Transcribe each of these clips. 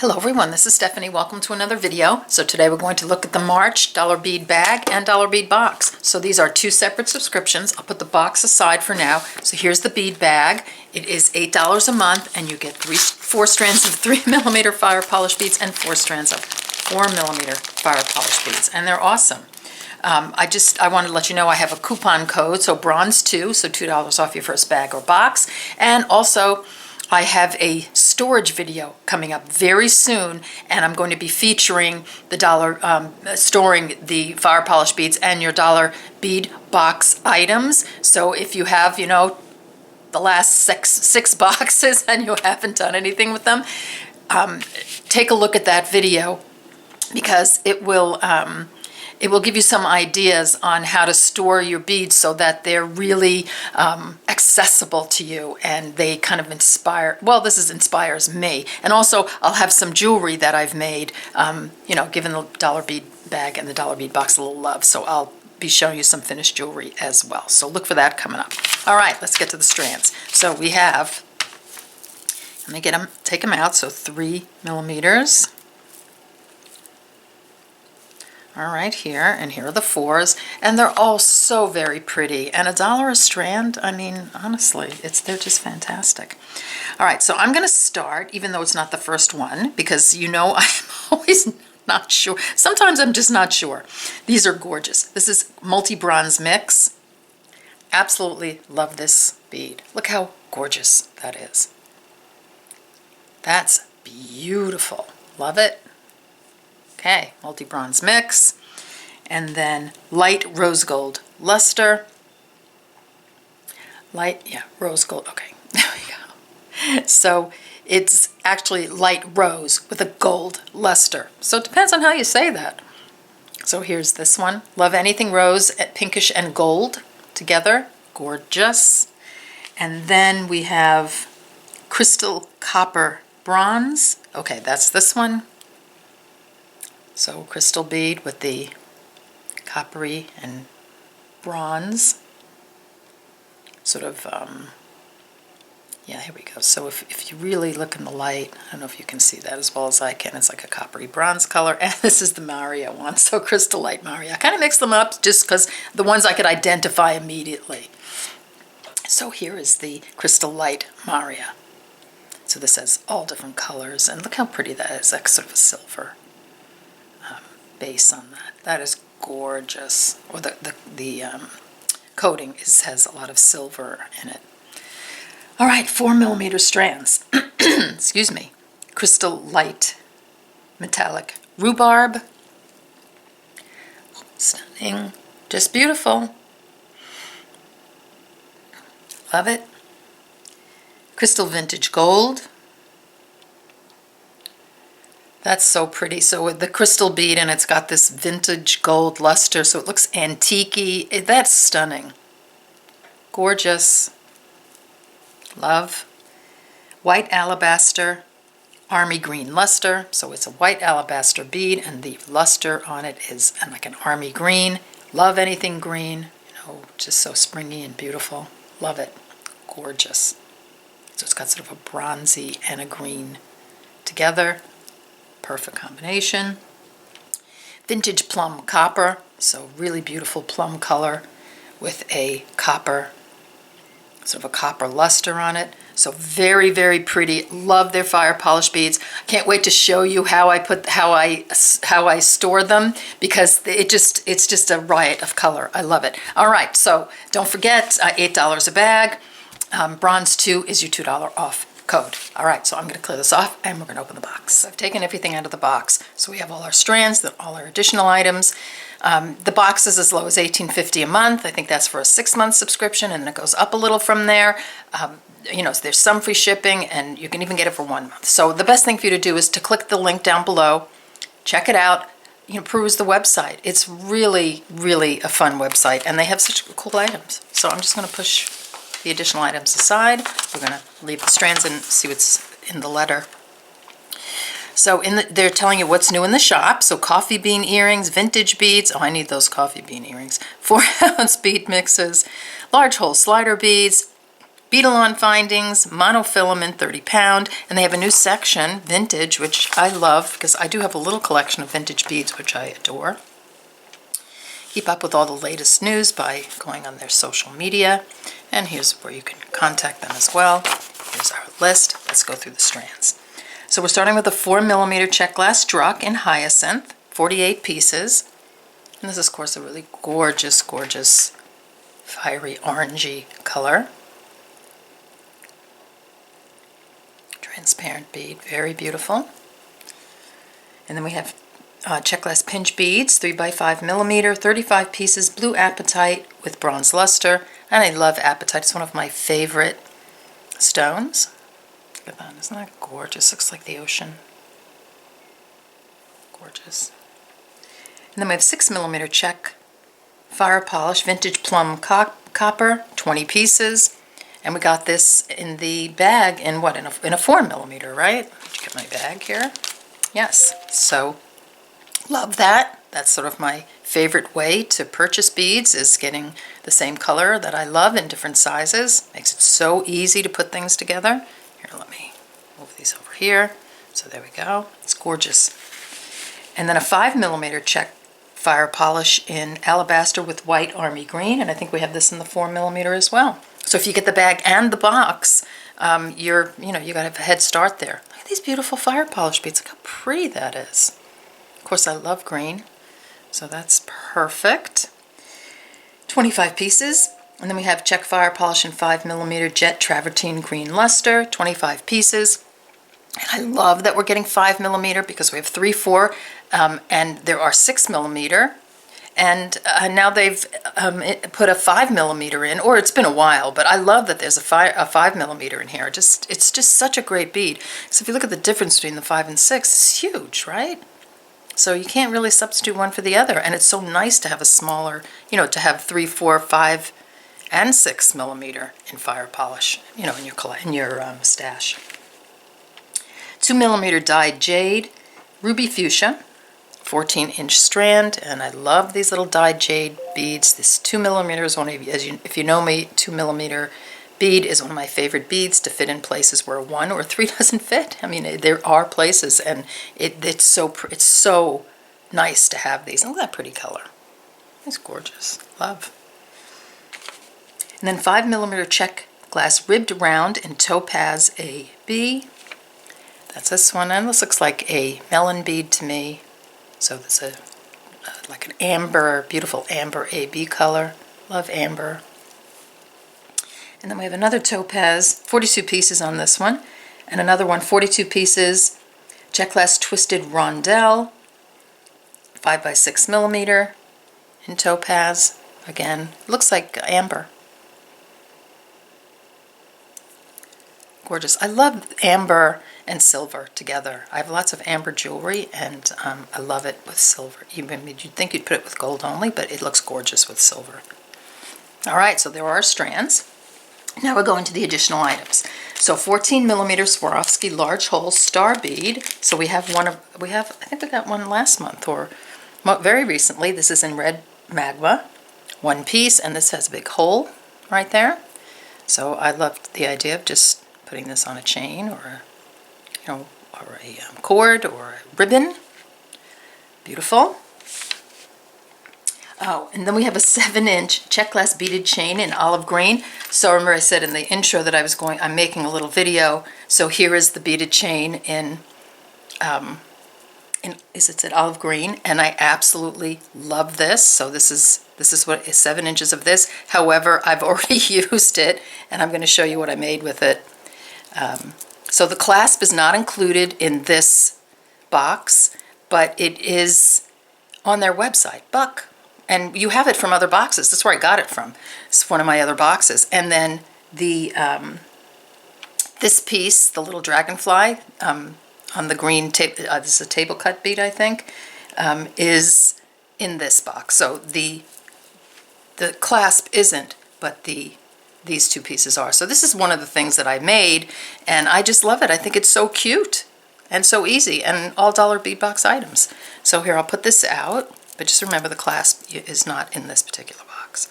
Hello everyone, this is Stephanie. Welcome to another video. So today we're going to look at the March dollar bead bag and dollar bead box. So these are two separate subscriptions. I'll put the box aside for now. So here's the bead bag. It is $8 a month and you get four strands of 3mm fire polish beads and 4 strands of 4mm fire polish beads. And they're awesome. I wanted to let you know I have a coupon code, so bronze 2, so $2 off your first bag or box. And also I have a storage video coming up very soon, and I'm going to be featuring the storing the fire polish beads and your dollar bead box items. So if you have, the last six boxes and you haven't done anything with them, take a look at that video because it will give you some ideas on how to store your beads so that they're really accessible to you and they kind of inspire, inspires me. And also I'll have some jewelry that I've made, giving the dollar bead bag and the dollar bead box a little love. So I'll be showing you some finished jewelry as well. So look for that coming up. All right, let's get to the strands. So we have, let me take them out. So 3mm. All right, here, and here are the 4s, and they're all so very pretty. And $1 a strand, I mean, honestly, they're just fantastic. All right, so I'm going to start, even though it's not the first one, because I'm always not sure. Sometimes I'm just not sure. These are gorgeous. This is multi-bronze mix. Absolutely love this bead. Look how gorgeous that is. That's beautiful. Love it. Okay, multi-bronze mix, and then light rose gold luster. Rose gold, okay, there we go. So it's actually light rose with a gold luster. So it depends on how you say that. So here's this one. Love anything rose, pinkish and gold together. Gorgeous. And then we have crystal copper bronze. Okay, that's this one. So crystal bead with the coppery and bronze, sort of, here we go. So if you really look in the light, I don't know if you can see that as well as I can, it's like a coppery bronze color, and this is the Maria one, so crystal light Maria. I kind of mixed them up just because the ones I could identify immediately. So here is the crystal light Maria. So this has all different colors, and look how pretty that is, like sort of a silver base on that. That is gorgeous. Or the coating has a lot of silver in it. All right, 4mm strands. Excuse me. Crystal light metallic rhubarb. Stunning. Just beautiful. Love it. Crystal vintage gold. That's so pretty. So with the crystal bead, and it's got this vintage gold luster, so it looks antique-y. That's stunning. Gorgeous. Love. White alabaster, army green luster. So it's a white alabaster bead, and the luster on it is like an army green. Love anything green. Just so springy and beautiful. Love it. Gorgeous. So it's got sort of a bronzy and a green together. Perfect combination. Vintage plum copper, so really beautiful plum color with a copper, sort of a copper luster on it. So very, very pretty. Love their fire polish beads. Can't wait to show you how I store them because it's just a riot of color. I love it. All right, so don't forget, $8 a bag. Bronze 2 is your $2 off code. All right, so I'm going to clear this off and we're going to open the box. So I've taken everything out of the box. So we have all our strands, all our additional items. The box is as low as $18.50 a month. I think that's for a 6-month subscription, and it goes up a little from there. There's some free shipping, and you can even get it for 1 month. So the best thing for you to do is to click the link down below, check it out, peruse the website. It's really, really a fun website, and they have such cool items. So I'm just going to push the additional items aside. We're going to leave the strands and see what's in the letter. So they're telling you what's new in the shop. So coffee bean earrings, vintage beads. Oh, I need those coffee bean earrings. 4-ounce bead mixes, large hole slider beads, Beadalon Findings, monofilament, 30 pound, and they have a new section, vintage, which I love because I do have a little collection of vintage beads, which I adore. Keep up with all the latest news by going on their social media, and here's where you can contact them as well. Here's our list. Let's go through the strands. So we're starting with a 4mm check glass Druck in Hyacinth, 48 pieces. And this is, of course, a really gorgeous, gorgeous, fiery orangey color. Transparent bead, very beautiful. And then we have check glass pinch beads, 3x5mm, 35 pieces, blue apatite with bronze luster. And I love apatite, it's one of my favorite stones. Look at that, isn't that gorgeous? Looks like the ocean. Gorgeous. And then we have 6mm check fire polish, vintage plum copper, 20 pieces. And we got this in the bag in what? In a 4mm, right? Did you get my bag here? Yes. So, love that. That's sort of my favorite way to purchase beads, is getting the same color that I love in different sizes. Makes it so easy to put things together. Here, let me move these over here. So there we go. It's gorgeous. And then a 5mm check fire polish in alabaster with white army green, and I think we have this in the 4mm as well. So if you get the bag and the box, you gotta have a head start there. Look at these beautiful fire polish beads. Look how pretty that is. Of course, I love green, so that's perfect. 25 pieces, and then we have check fire polish in 5mm jet travertine green luster, 25 pieces. And I love that we're getting 5mm because we have 3, 4, and there are 6mm. And now they've put a 5mm in, or it's been a while, but I love that there's a 5mm in here. It's just such a great bead. So if you look at the difference between the 5 and 6, it's huge, right? So you can't really substitute one for the other, and it's so nice to have a smaller, to have 3, 4, 5, and 6mm in fire polish, in your stash. 2mm dyed jade, ruby fuchsia, 14-inch strand, and I love these little dyed jade beads. This 2mm is one of, if you know me, 2mm bead is one of my favorite beads to fit in places where 1 or 3 doesn't fit. I mean, there are places, and it's so nice to have these. Look at that pretty color. It's gorgeous. Love. And then 5mm check glass ribbed round in topaz AB. That's this one, and this looks like a melon bead to me. So it's like an amber, beautiful amber AB color. Love amber. And then we have another topaz, 42 pieces on this one, and another one, 42 pieces, check glass twisted rondelle, 5x6mm in topaz. Again, looks like amber. Gorgeous. I love amber and silver together. I have lots of amber jewelry, and I love it with silver. You'd think you'd put it with gold only, but it looks gorgeous with silver. All right, so there are our strands. Now we're going to the additional items. So 14mm Swarovski large hole star bead. So I think we got one last month or very recently. This is in red magma, 1 piece, and this has a big hole right there. So I loved the idea of just putting this on a chain or a cord or a ribbon. Beautiful. Oh, and then we have a 7-inch check glass beaded chain in olive green. So remember I said in the intro that I'm making a little video. So here is the beaded chain in it's at olive green, and I absolutely love this. So this is what is 7 inches of this. However, I've already used it, and I'm going to show you what I made with it. So the clasp is not included in this box, but it is on their website, Buck. And you have it from other boxes. That's where I got it from. It's one of my other boxes. And then the this piece, the little dragonfly, on the green tape, this is a table cut bead, I think, is in this box. So the clasp isn't, but these 2 pieces are. So this is one of the things that I made, and I just love it. I think it's so cute and so easy, and all dollar bead box items. So here, I'll put this out, but just remember the clasp is not in this particular box.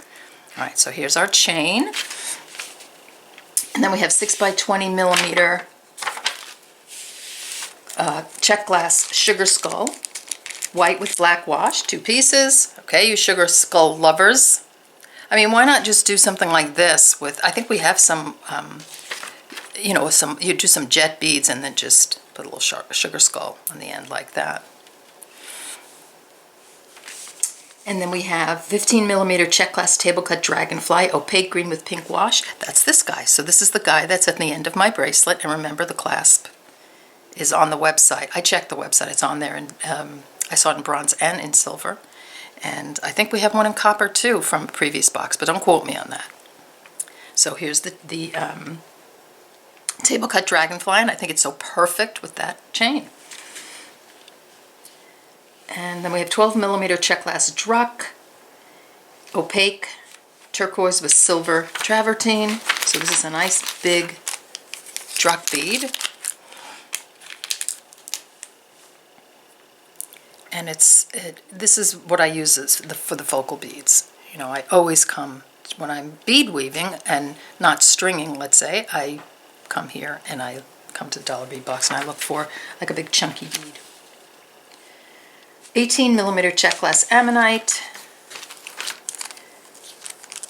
All right, so here's our chain. And then we have 6 by 20 millimeter check glass sugar skull, white with black wash, 2 pieces. Okay, you sugar skull lovers. I mean, why not just do something like this with, I think we have some, you know, you do some jet beads and then just put a little sugar skull on the end like that. And then we have 15 millimeter check glass table cut dragonfly, opaque green with pink wash. That's this guy. So this is the guy that's at the end of my bracelet. And remember, the clasp is on the website. I checked the website. It's on there, and I saw it in bronze and in silver. And I think we have one in copper too from a previous box, but don't quote me on that. So here's the table cut dragonfly, and I think it's so perfect with that chain. And then we have 12 millimeter check glass druck, opaque, turquoise with silver travertine. So this is a nice big druck bead. And this is what I use for the focal beads. You know, I always come, when I'm bead weaving and not stringing, let's say, I come here and I come to the dollar bead box and I look for like a big chunky bead. 18 millimeter check glass ammonite,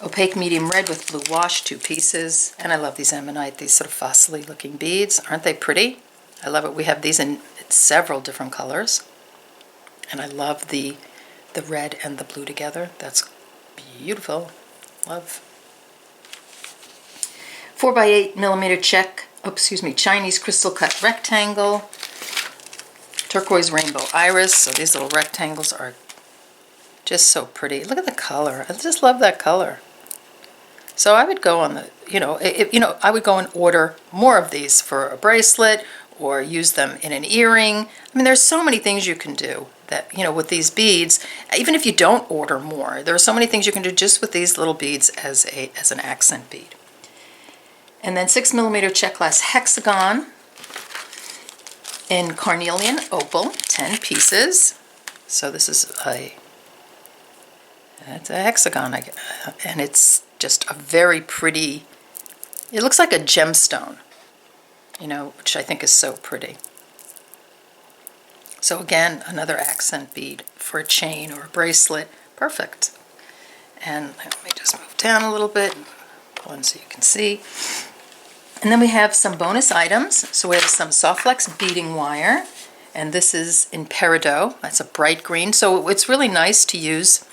opaque medium red with blue wash, 2 pieces. And I love these ammonite, these sort of fossily looking beads. Aren't they pretty? I love it. We have these in several different colors. And I love the red and the blue together. That's beautiful. Love. 4 by 8 millimeter Chinese crystal cut rectangle. Turquoise rainbow iris. So these little rectangles are just so pretty. Look at the color. I just love that color. So I would go on the, I would go and order more of these for a bracelet or use them in an earring. I mean, there's so many things you can do that, with these beads. Even if you don't order more, there are so many things you can do just with these little beads as an accent bead. And then 6 millimeter check glass hexagon in carnelian opal, 10 pieces. So this is it's a hexagon, and it's just a very pretty, it looks like a gemstone, which I think is so pretty. So again, another accent bead for a chain or a bracelet. Perfect. And let me just move down a little bit, pull in so you can see. And then we have some bonus items. So we have some soft flex beading wire, and this is in peridot. That's a bright green. So it's really nice to use,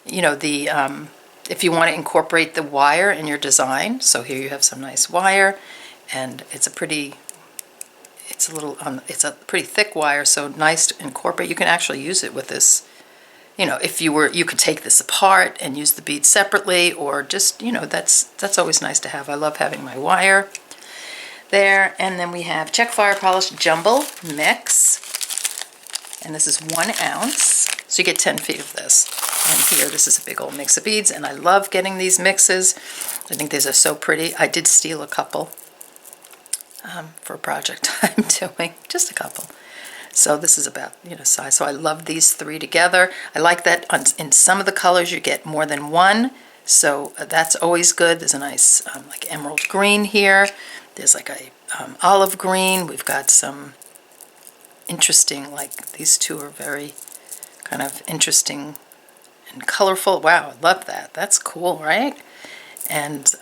if you want to incorporate the wire in your design. So here you have some nice wire, and it's a pretty thick wire, so nice to incorporate. You can actually use it with this, if you could take this apart and use the beads separately, or just, that's always nice to have. I love having my wire there. And then we have Check Fire Polish Jumble Mix, and this is 1 ounce, so you get 10 feet of this. And here, this is a big old mix of beads, and I love getting these mixes. I think these are so pretty. I did steal a couple for a project I'm doing, just a couple. So this is about, size. So I love these 3 together. I like that in some of the colors you get more than one, so that's always good. There's a nice like emerald green here. There's like a olive green. We've got some interesting, like these 2 are very kind of interesting and colorful. Wow, I love that. That's cool, right? And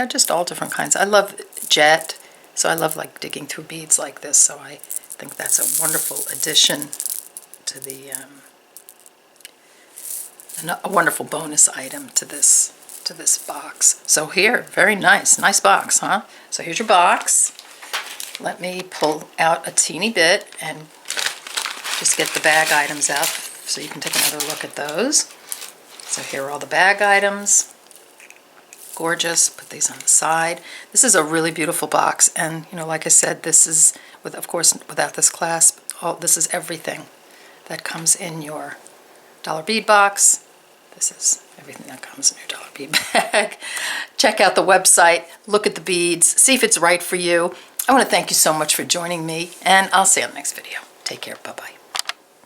just all different kinds. I love jet, so I love like digging through beads like this. So I think that's a wonderful addition to the a wonderful bonus item to this box. So here, very nice box, huh? So here's your box. Let me pull out a teeny bit and just get the bag items out so you can take another look at those. So here are all the bag items. Gorgeous. Put these on the side. This is a really beautiful box, and like I said, this is of course without this clasp. This is everything that comes in your dollar bead box. This is everything that comes in your dollar bead bag. Check out the website, look at the beads, see if it's right for you. I want to thank you so much for joining me, and I'll see you on the next video. Take care. Bye-bye.